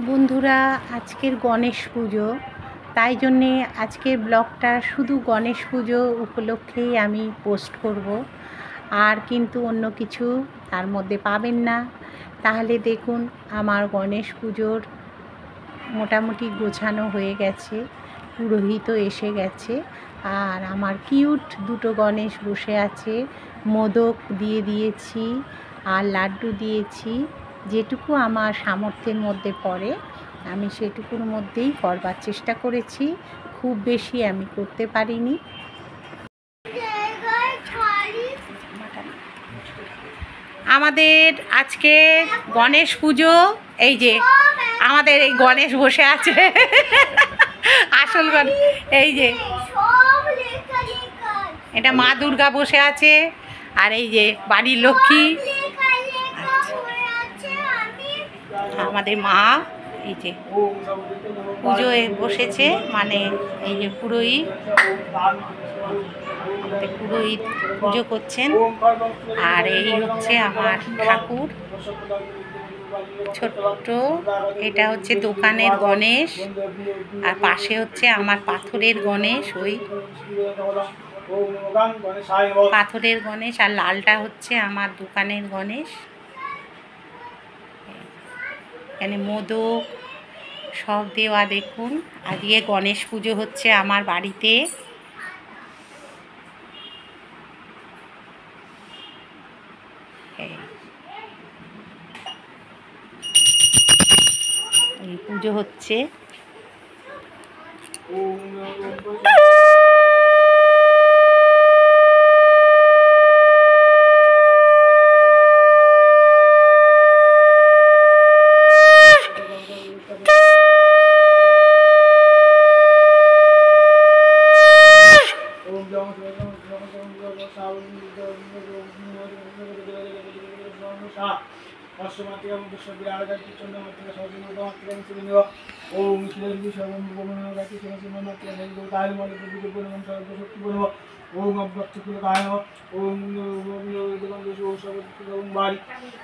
বন্ধুরা, আজকের গণেশ পুজো, তাই জন্যে আজকের ব্লগটা শুধু গণেশ পুজো উপলক্ষেই আমি পোস্ট করব, আর কিন্তু অন্য কিছু তার মধ্যে পাবেন না। তাহলে দেখুন, আমার গণেশ পুজোর মোটামুটি গোছানো হয়ে গেছে, পুরোহিতও এসে গেছে, আর আমার কিউট দুটো গণেশ বসে আছে। মোদক দিয়ে দিয়েছি আর লাড্ডু দিয়েছি, যেটুকু আমার সামর্থ্যের মধ্যে পড়ে আমি সেটুকুর মধ্যেই করবার চেষ্টা করেছি, খুব বেশি আমি করতে পারিনি। আমাদের আজকে গণেশ পুজো, এই যে আমাদের এই গণেশ বসে আছে, আসল গণেশ এই যে, এটা মা দুর্গা বসে আছে, আর এই যে বাড়ির লক্ষ্মী, আমাদের মা এই যে পুজোয় বসেছে, মানে এই যে পুরোহিত, পুরোহিত পুজো করছেন। আর এই হচ্ছে আমার ঠাকুর ছোট্ট, এটা হচ্ছে দোকানের গণেশ, আর পাশে হচ্ছে আমার পাথরের গণেশ, ওই পাথরের গণেশ, আর লালটা হচ্ছে আমার দোকানের গণেশ। এখানে মোদক সব দেওয়া, দেখুন আজকে গণেশ পুজো হচ্ছে আমার বাড়িতে। এই পুজো হচ্ছে।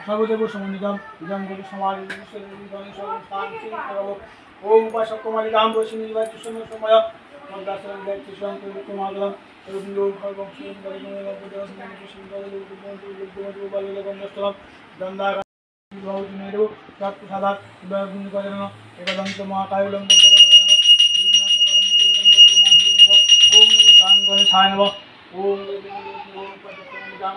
সর্বদেব সমন্বিতম ইদম গুরু সমাজ ওম উপাসক কুমারী রাম বৈষ্ণী নির্বাচিত সময় মন্দাসন দায়িত্ব সংকল্প কুমারম রবীন্দ্র খর্বং গন্ধা মেরু সাদা করেন একদন্ত মহাকায়ুলম ওম গাং গণেশায় নমঃ ওম গাং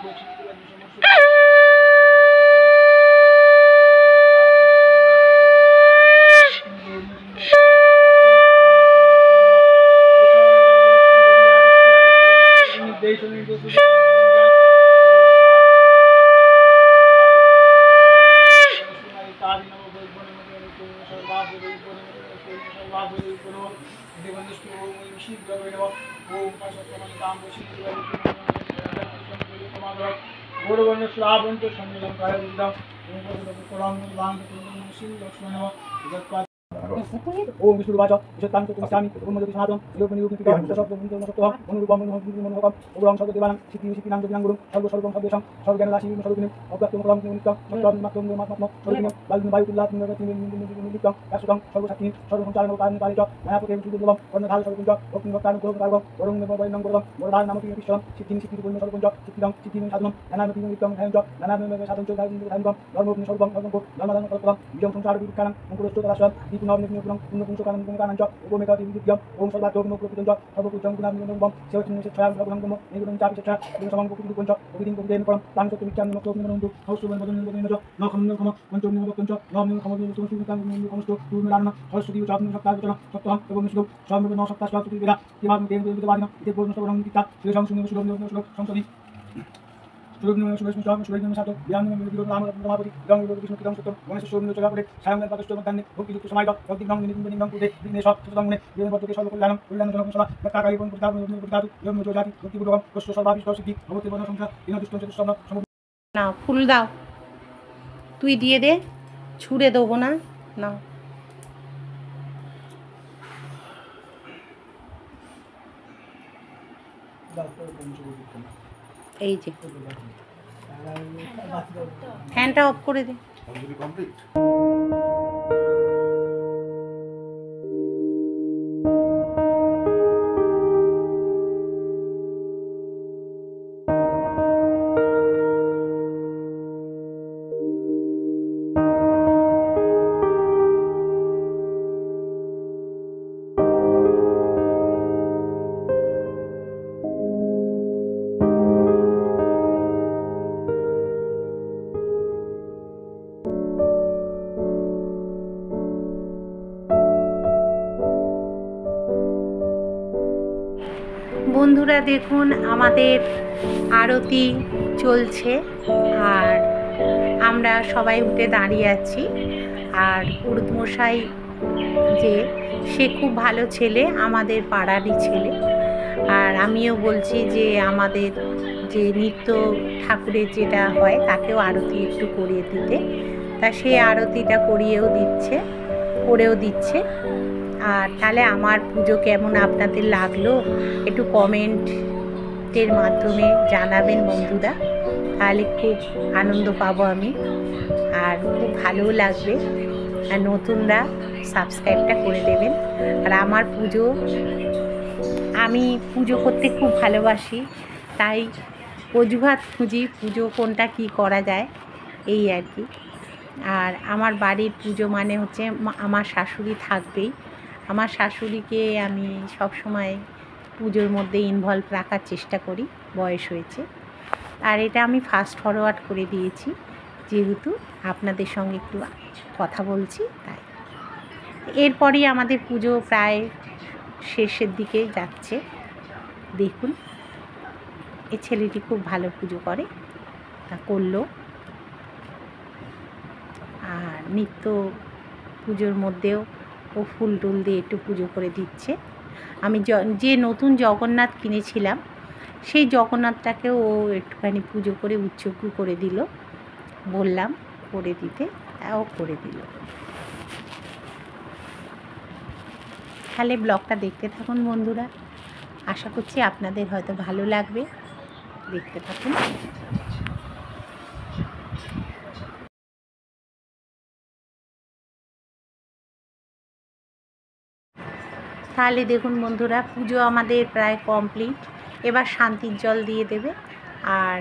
श्रावंत सम्मेलन ओम विष्णुवाच विशतांत तुमस्यामि ओम सनातन लोकनियुक्तिका शब्दं सत्वं अनुरूपं मनोहकं ओम सर्वदेवानां सिद्धिनां जपिनां गुरुं सर्वं सर्वेषां सर्वज्ञानराशिं सर्वज्ञं अव्यक्तं परं नित्यं सत्त्वं मात्मं सर्वज्ञं वायुपुल्लातं नित्यं शाश्वतं सर्वशक्तिं सर्वसंचारणं कार्यं च मायापतें सुदुर्लभं वर्णधाल सर्वं च भक्तिभक्तानुग्रहकारकं वरुं वैनं गुरुं वरदान नामति ईश्वरं सिद्धिपूर्ण सर्वं च सिद्धिं साधनं नानामति नित्यं ध्यानं च नानामति साधनं च ध्यानं धर्मोपनि सर्वं सर्वं धर्मदानं कल्पतं विजयं संसार विकानं मुकुरस्तु तदाश्रम दीपुनों पुंसकानं पुंसकानं च उपमेका दिव्यं ओम सर्वात्मक प्रकृतं च सर्वकुचं गुणात्मकं सेवचिन्नं छायां सर्वं निगुणं चापि चक्षा समं कुकुं च उदिं कुदेन परं तां च तुमिच्छां नमो नमो हौसुवं वदनं च नखं नखम पंचों नमो च नाम खमं तुमसुकां नमो पूर्णलानं हर्षदिव चापनं सत्तावचनं सत्तं एवं विष्णु स्वामी नमो सत्तास्वाति वेदा दिवां देव देववादिनं इति पूर्ण सर्वं गीता श्रीराम सुन्दर सुन्दर संसदि सुरग्न सुरेश स्वामी सुरेश सातो ज्ञान में विरोध नाम रमापति गंग विरोध विष्णु किदम सत्तम गणेश सोम चलापड़े सायं पादष्ट मध्यान्हे भक्ति युक्त समाहित भक्ति गंग नितिन गंग कुदे विघ्नेश सततंगुणे देव बद्ध सर्व कल्याणं कल्याण जनक सदा भक्ताकारि पन प्रदातु यम जो जाति भक्ति गुरुम कष्ट सर्वाभिष्ट सिद्धि भगवती बन संसार इन दुष्ट चतुष्टम না ফুল দাও, তুই দিয়ে দে, ছুঁড়ে দেবো না। না এই যে ফ্যানটা অফ করে দে। বন্ধুরা দেখুন, আমাদের আরতি চলছে আর আমরা সবাই উঠে দাঁড়িয়ে আছি। আর পুরোহিতমশাই যে সে খুব ভালো ছেলে, আমাদের পাড়ারই ছেলে। আর আমিও বলছি যে আমাদের যে নিত্য ঠাকুরের যেটা হয় তাকেও আরতি একটু করিয়ে দিতে, তা সে আরতিটা করিয়েও দিচ্ছে, করেও দিচ্ছে। আর তাহলে আমার পুজো কেমন আপনাদের লাগলো একটু কমেন্টের মাধ্যমে জানাবেন বন্ধুরা, তাহলে খুব আনন্দ পাবো আমি আর খুব ভালোও লাগবে। আর নতুনরা সাবস্ক্রাইবটা করে দেবেন। আর আমার পুজো, আমি পুজো করতে খুব ভালোবাসি, তাই অজুহাত খুঁজি পুজো কোনটা কি করা যায়, এই আর কি। আর আমার বাড়ির পুজো মানে হচ্ছে আমার শাশুড়ি থাকবেই। আমার শাশুড়িকে আমি সব সময় পুজোর মধ্যে ইনভলভ রাখার চেষ্টা করি, বয়স হয়েছে। আর এটা আমি ফাস্ট ফরওয়ার্ড করে দিয়েছি, যেহেতু আপনাদের সঙ্গে একটু কথা বলছি তাই। এরপরই আমাদের পুজো প্রায় শেষের দিকে যাচ্ছে। দেখুন, এই ছেলেটি খুব ভালো পুজো করে, তা করলো। আর নিত্য পুজোর মধ্যেও ও ফুল টুল দিয়ে একটু পুজো করে দিচ্ছে। আমি যে নতুন জগন্নাথ কিনেছিলাম সেই জগন্নাথটাকেও ও একটুখানি পুজো করে উৎসর্গ করে দিল, বললাম করে দিতে, ও করে দিল। তাহলে ব্লগটা দেখতে থাকুন বন্ধুরা, আশা করছি আপনাদের হয়তো ভালো লাগবে, দেখতে থাকুন। তাহলে দেখুন বন্ধুরা, পুজো আমাদের প্রায় কমপ্লিট। এবার শান্তির জল দিয়ে দেবে, আর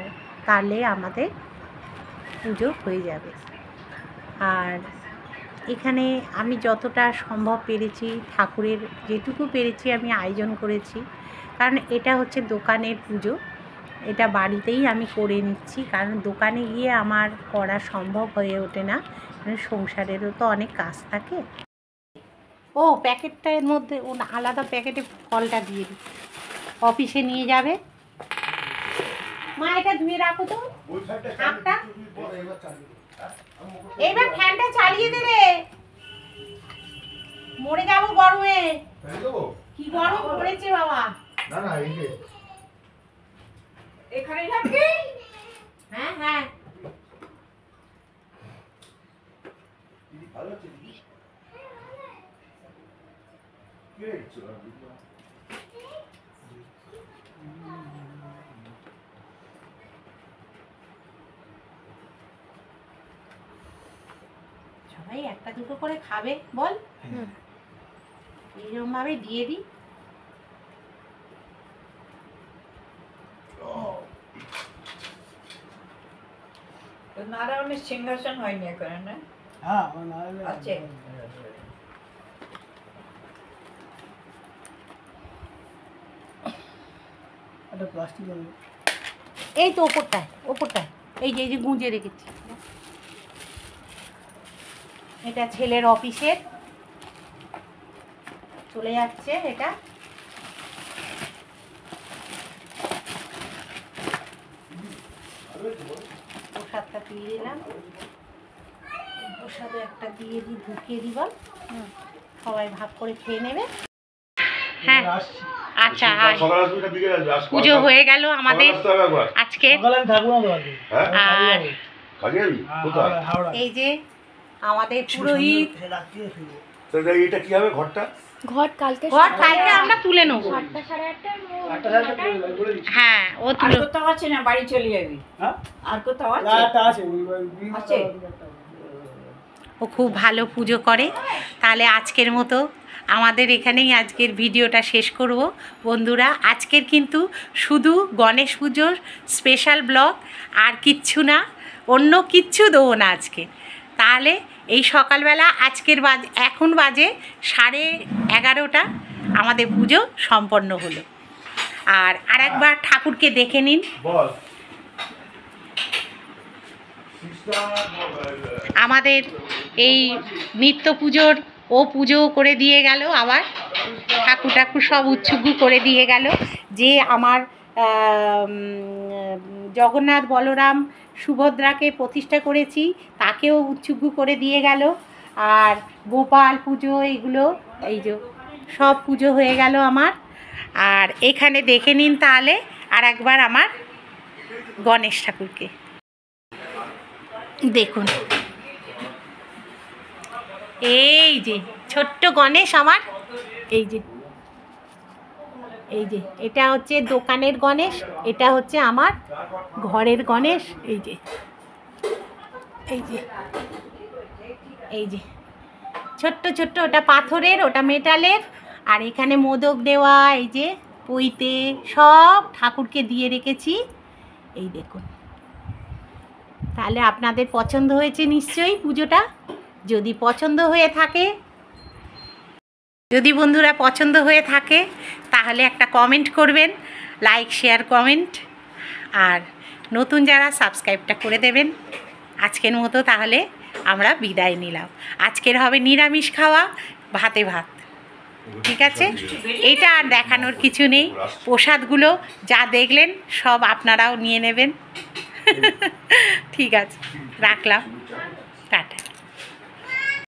তাহলে আমাদের পুজো হয়ে যাবে। আর এখানে আমি যতটা সম্ভব পেরেছি, ঠাকুরের যেটুকু পেরেছি আমি আয়োজন করেছি, কারণ এটা হচ্ছে দোকানের পুজো, এটা বাড়িতেই আমি করে নিচ্ছি, কারণ দোকানে গিয়ে আমার করা সম্ভব হয়ে ওঠে না, কারণ সংসারেরও তো অনেক কাজ থাকে। ও প্যাকেটটা এর মধ্যে আলাদা প্যাকেটে ফলটা দিয়ে দিই, অফিসে নিয়ে যাবে। মা এটা ধুয়ে রাখো তো হাতটা। এইবার ফ্যানটা চালিয়ে দে রে, মরে যাবো গরমে। কি গরম পড়েছে বাবা। না না এই যে এখানে রাখবি। হ্যাঁ হ্যাঁ ভালো আছে দিদি কি হচ্ছে সবাই একটা দুটো করে খাবে বল, এইরকম ভাবে দিয়ে দিই। নারায়ণের সিংহাসন হয়নি এখন, না? হ্যাঁ আছে। একটা প্লাস্টিক এই তো ওপরটায় ওপরটায়, এই যে গুঁজে রেখেছি। এটা ছেলের অফিসের চলে যাচ্ছে, এটা প্রসাদটা দিয়ে দিলাম। প্রসাদও একটা দিয়ে দিই, ঢুকিয়ে দিবা, সবাই ভাগ করে খেয়ে নেবে। হ্যাঁ আচ্ছা, পুজো হয়ে গেল আমাদের আজকে। আর এই যে আমাদের পুরোহিত, এটা কি হবে ঘরটা? ঘর কালকে আমরা তুলে নেব। হ্যাঁ ও আর তুলে, কোথাও আছে না, বাড়ি চলে যাবি? আর কোথাও আছে? আছে। ও খুব ভালো পুজো করে। তাহলে আজকের মতো আমাদের এখানেই আজকের ভিডিওটা শেষ করব বন্ধুরা। আজকের কিন্তু শুধু গণেশ পুজোর স্পেশাল ব্লগ, আর কিচ্ছু না, অন্য কিচ্ছু দেবো না আজকে। তাহলে এই সকালবেলা আজকের এখন বাজে 11:30 আমাদের পুজো সম্পন্ন হলো। আর আরেকবার ঠাকুরকে দেখে নিন। আমাদের এই নিত্য পুজোর ও পুজো করে দিয়ে গেল আবার। ঠাকুর সব উৎসুগ্গু করে দিয়ে গেল। যে আমার জগন্নাথ বলরাম সুভদ্রাকে প্রতিষ্ঠা করেছি তাকেও উৎসুগ্গু করে দিয়ে গেল। আর গোপাল পুজো এগুলো এই যে সব পুজো হয়ে গেল আমার। আর এখানে দেখে নিন তাহলে আর একবার আমার গণেশ ঠাকুরকে দেখুন। এই যে ছোট্ট গণেশ আমার, এই যে এটা হচ্ছে দোকানের গণেশ, এটা হচ্ছে আমার ঘরের গণেশ। এই যে ছোট্ট ছোট্ট, ওটা পাথরের, ওটা মেটালের। আর এখানে মোদক দেওয়া, এই যে পইতে সব ঠাকুরকে দিয়ে রেখেছি। এই দেখুন। তাহলে আপনাদের পছন্দ হয়েছে নিশ্চয়ই পুজোটা। যদি পছন্দ হয়ে থাকে, যদি বন্ধুরা পছন্দ হয়ে থাকে তাহলে একটা কমেন্ট করবেন, লাইক শেয়ার কমেন্ট। আর নতুন যারা সাবস্ক্রাইবটা করে দেবেন। আজকের মতো তাহলে আমরা বিদায় নিলাম। আজকের হবে নিরামিষ খাওয়া, ভাতে ভাত, ঠিক আছে? এটা আর দেখানোর কিছু নেই। প্রসাদগুলো যা দেখলেন সব আপনারাও নিয়ে নেবেন। ঠিক আছে, রাখলাম, টাটা।